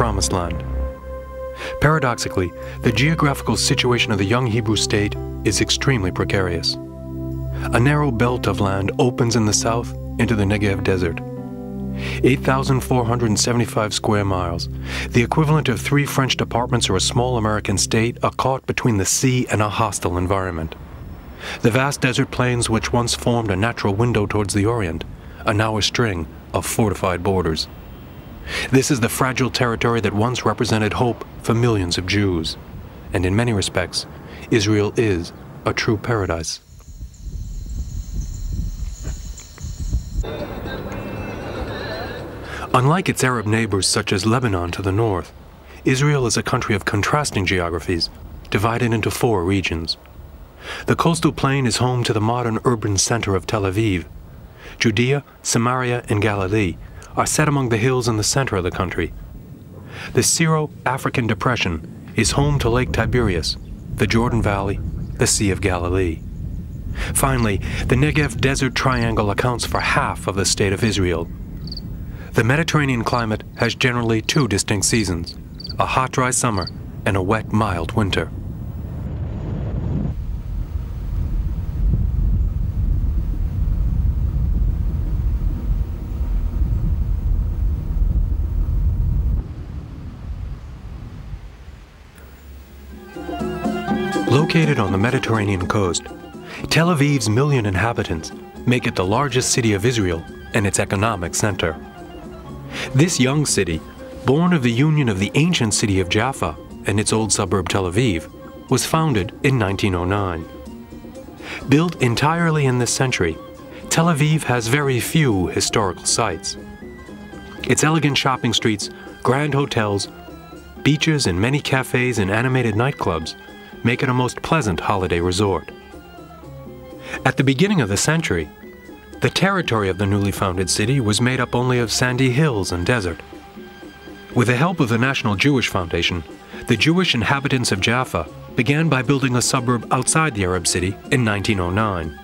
Promised Land. Paradoxically, the geographical situation of the young Hebrew state is extremely precarious. A narrow belt of land opens in the south into the Negev desert. 8,475 square miles, the equivalent of 3 French departments or a small American state, are caught between the sea and a hostile environment. The vast desert plains which once formed a natural window towards the Orient are now a string of fortified borders. This is the fragile territory that once represented hope for millions of Jews, and in many respects, Israel is a true paradise. Unlike its Arab neighbors such as Lebanon to the north, Israel is a country of contrasting geographies, divided into 4 regions. The coastal plain is home to the modern urban center of Tel Aviv. Judea, Samaria, and Galilee are set among the hills in the center of the country. The Syro-African Depression is home to Lake Tiberias, the Jordan Valley, the Sea of Galilee. Finally, the Negev Desert Triangle accounts for half of the state of Israel. The Mediterranean climate has generally 2 distinct seasons, a hot, dry summer and a wet, mild winter. Located on the Mediterranean coast, Tel Aviv's 1 million inhabitants make it the largest city of Israel and its economic center. This young city, born of the union of the ancient city of Jaffa and its old suburb Tel Aviv, was founded in 1909. Built entirely in this century, Tel Aviv has very few historical sites. Its elegant shopping streets, grand hotels, beaches, and many cafes and animated nightclubs make it a most pleasant holiday resort. At the beginning of the century, the territory of the newly founded city was made up only of sandy hills and desert. With the help of the National Jewish Foundation, the Jewish inhabitants of Jaffa began by building a suburb outside the Arab city in 1909.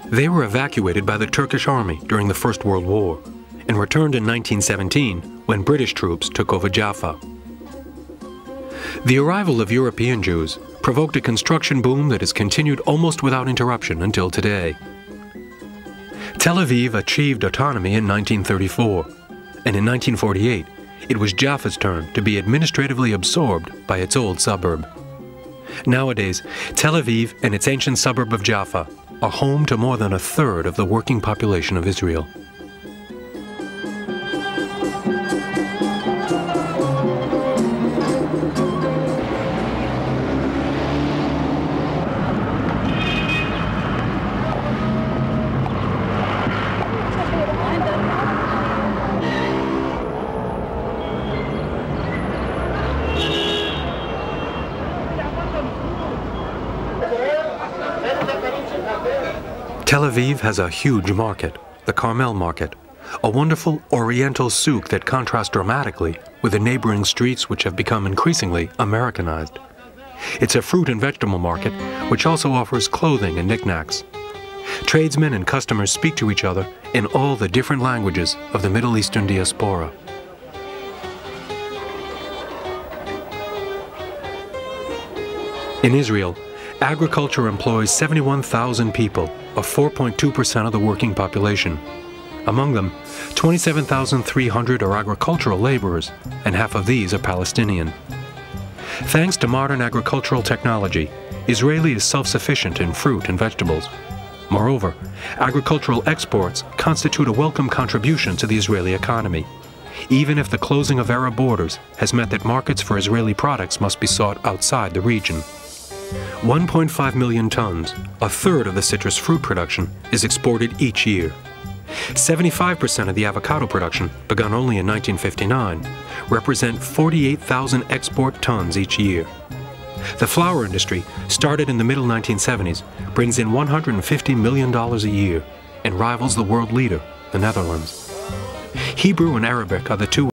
They were evacuated by the Turkish army during the First World War and returned in 1917 when British troops took over Jaffa. The arrival of European Jews provoked a construction boom that has continued almost without interruption until today. Tel Aviv achieved autonomy in 1934, and in 1948, it was Jaffa's turn to be administratively absorbed by its old suburb. Nowadays, Tel Aviv and its ancient suburb of Jaffa are home to more than 1/3 of the working population of Israel. Tel Aviv has a huge market, the Carmel Market, a wonderful oriental souk that contrasts dramatically with the neighboring streets which have become increasingly Americanized. It's a fruit and vegetable market which also offers clothing and knickknacks. Tradesmen and customers speak to each other in all the different languages of the Middle Eastern diaspora. In Israel, agriculture employs 71,000 people, or 4.2% of the working population. Among them, 27,300 are agricultural laborers, and half of these are Palestinian. Thanks to modern agricultural technology, Israeli is self-sufficient in fruit and vegetables. Moreover, agricultural exports constitute a welcome contribution to the Israeli economy, even if the closing of Arab borders has meant that markets for Israeli products must be sought outside the region. 1.5 million tons, 1/3 of the citrus fruit production, is exported each year. 75% of the avocado production, begun only in 1959, represent 48,000 export tons each year. The flour industry, started in the middle 1970s, brings in $150 million a year and rivals the world leader, the Netherlands. Hebrew and Arabic are the 2